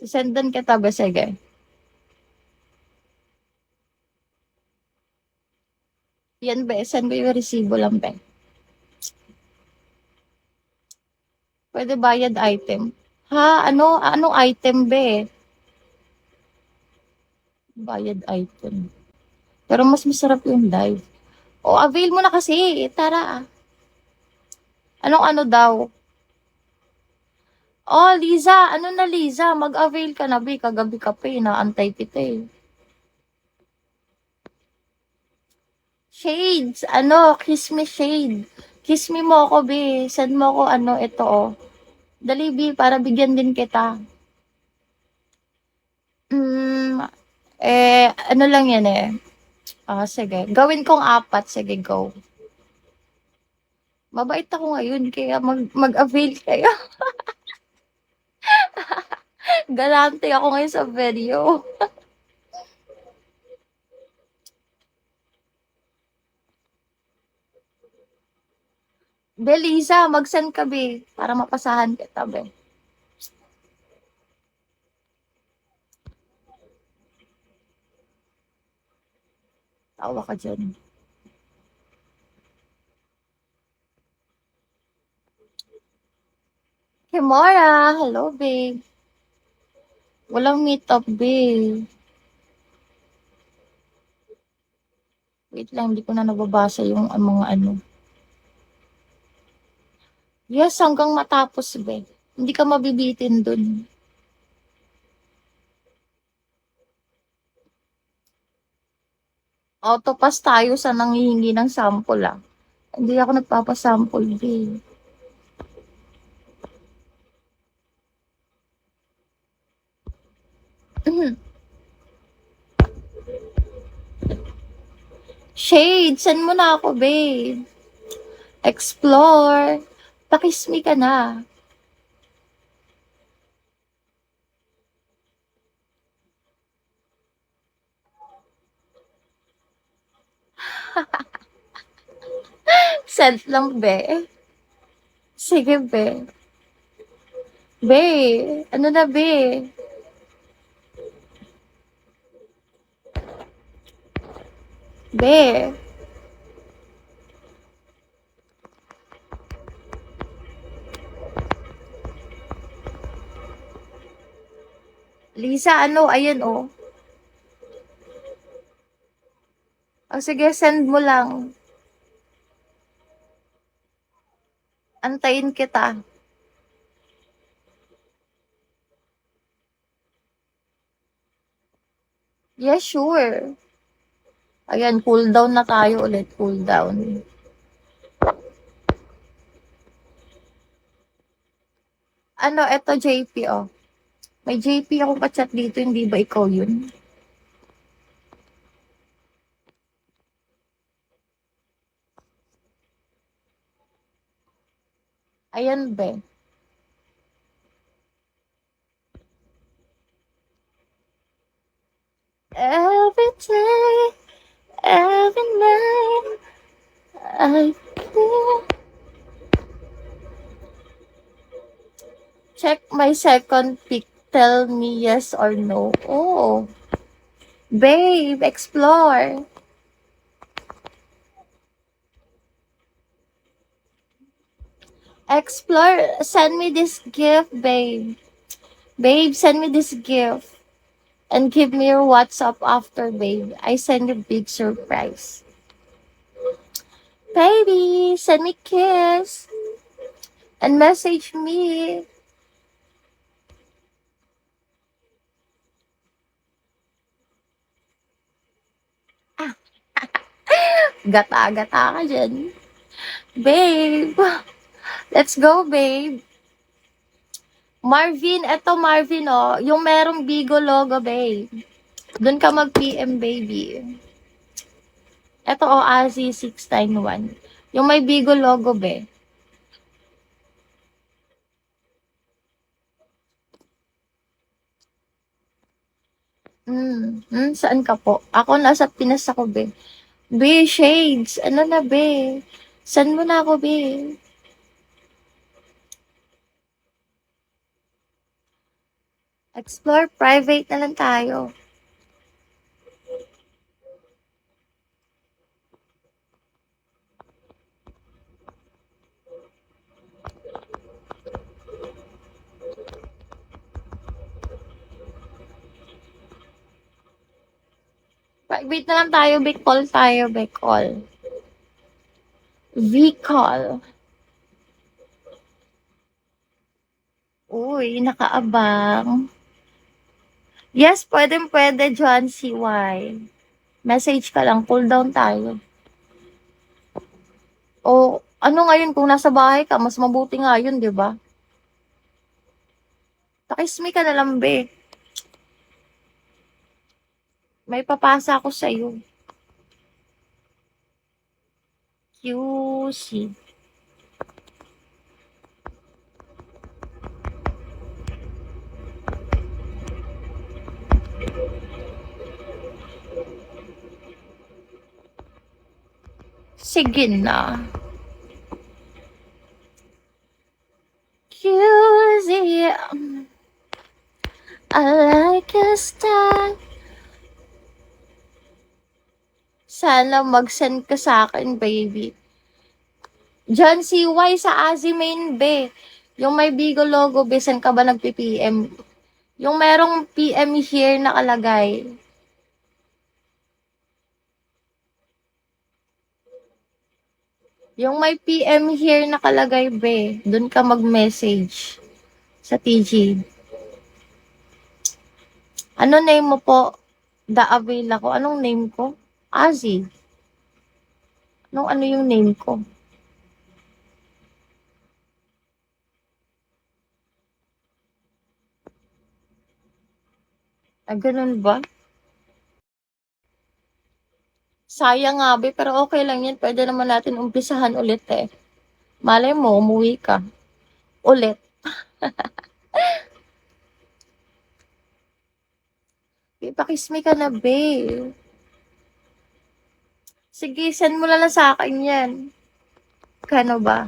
Sendan kita ba? Sige. Yan be, send ko yung resibo lang be. Pwede bayad item. Ha? Anong item be? Bayad item. Pero mas masarap yung live. O, avail mo na kasi. Tara. Anong ano daw? Oh, Liza. Ano na, Liza? Mag-avail ka na, be. Kagabi ka pa eh. Naantay kita eh. Shades. Kiss me shade. Kiss me mo ako, be. Send mo ako, ito, oh. Dali, be, para bigyan din kita. Hmm, ano lang yan eh. Sige. Gawin kong apat. Sige, go. Mabait ako ngayon, kaya mag-avail kayo. Galante ako ngayon sa video. Be, Lisa, mag-send ka, be. Para mapasahan kita, be. Tawa ka dyan. Kimora, hello, babe. Walang meet up, babe. Wait lang, hindi ko na nababasa yung mga ano. Yes, hanggang matapos, be. Hindi ka mabibitin dun. Autopass tayo sa nanghihingi ng sample, ah. Hindi ako nagpapasample, babe. Shade, send mo na ako, babe. Explore. Pakismi ka na. Send lang, be. Sige, be. Be, ano na, be? Be. Lisa, ayan, oh. Sige, send mo lang. Antayin kita. Yeah, sure. Ayan, cool down na tayo ulit. Cool down. Eto JP, oh. May JP ako ka-chat dito, hindi ba ikaw yun? Ayan, be. Every day, every night, I feel. Check my second pic. Tell me yes or no. Oh, babe, explore. Explore. Send me this gift, babe. Babe, send me this gift. And give me your WhatsApp after, babe. I send you big surprise. Baby, send me kiss. And message me. Gata-gata ka dyan. Babe. Let's go, babe. Marvin, eto Marvin, oh. Yung merong Bigo logo, babe. Doon ka mag-PM, baby. Eto, oh, Azi691. Yung may Bigo logo, be. Saan ka po? Ako nasa Pinas ako, be. Be, shades. Ano na, be? Saan mo na ako, be? Explore private na lang tayo. Private na lang tayo, Bicol tayo, Bicol. Bicol. Uy, nakaabang. Yes, pwede, John CY. Message ka lang, cool down tayo. O, ano ngayon kung nasa bahay ka, mas mabuti nga yun, di ba? Pakismi ka na lang, be. May papasa ako sa'yo. QC. Sige na. QC. I like your style. Sana mag-send ka sa akin, baby. John CY sa Azimain, be. Yung may Bigo logo, be, saan ka ba nagpi-PM? Yung merong PM here nakalagay. Yung may PM here nakalagay, be. Doon ka mag-message sa TG. Ano name mo po? The avail ako. Anong name ko? Azi. Ano yung name ko? Ah, ganun ba? Sayang nga, be, pero okay lang yan. Pwede naman natin umpisahan ulit eh. Malay mo, umuwi ka. Ulit. Ipakismi ka na, be. Sige, send mo na lang sa akin yan. Kano ba?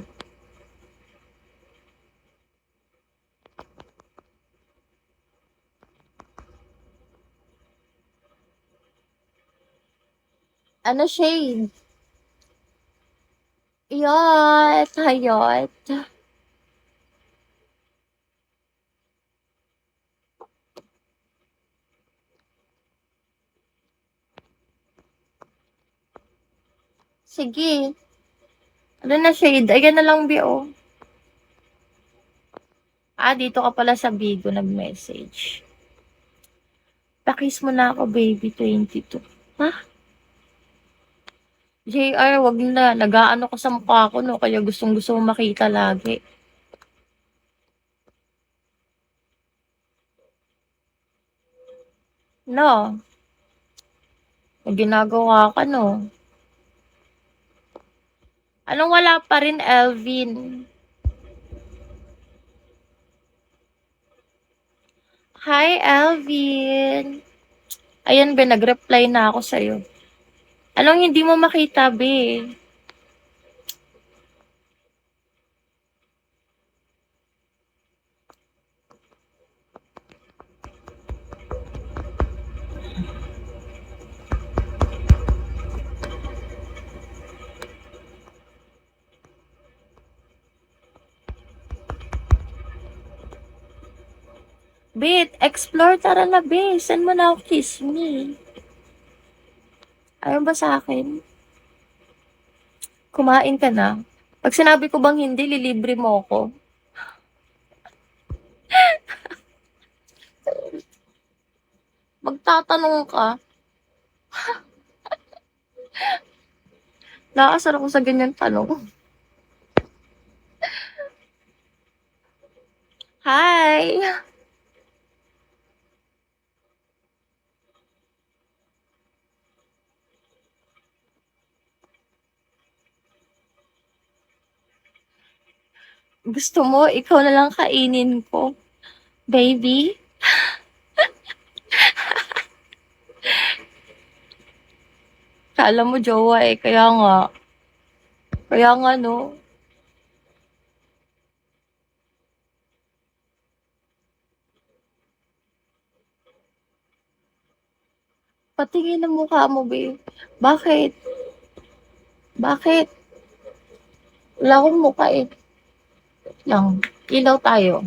Ano shade? Yot, hayot. Sige. Ano na shade? Ayan na lang, be, oh. Ah, dito ka pala sa Bigo nag-message. Pakis mo na ako, baby, 22. Ha? JR, wag na. Nag-aano ka sa mukha ko, no? Kaya gustong-gusto mo makita lagi. No? May ginagawa ka, no? Anong wala pa rin, Elvin? Hi, Elvin. Ayan, be, nag-reply na ako sa'yo. Anong hindi mo makita, be? Bit, explore, tara na, be. Saan mo na ako kiss me? Ayaw ba sa akin? Kumain ka na. Pag sinabi ko bang hindi, lilibre mo ako. Magtatanong ka. Nakasar ako sa ganyan tanong. Hi! Gusto mo, ikaw na lang kainin ko. Baby? Kala mo jowa eh, kaya nga. Kaya nga no. Patingin ang mukha mo, babe. Bakit? Bakit? Wala akong mukha eh. Lang. Ilaw tayo.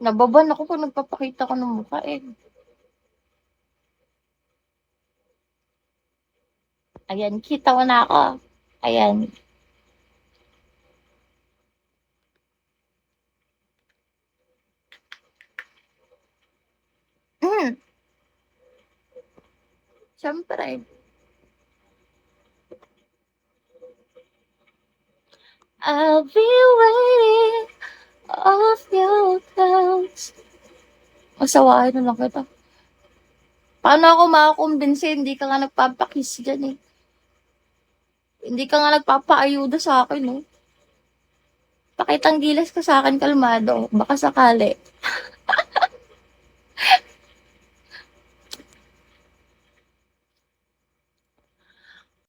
Nababan ako kung nagpapakita ko ng mukha eh. Ayan, kita mo na ako. Ayan. Mm, Siyempre. I'll be waiting off your clouds. Masawain na lang kita. Paano ako makakumbinsi? Hindi ka nga nagpapakiss dyan eh. Hindi ka nga nagpapaayuda sa akin eh. Pakitang gilas ka sa akin, kalmado. Baka sakali.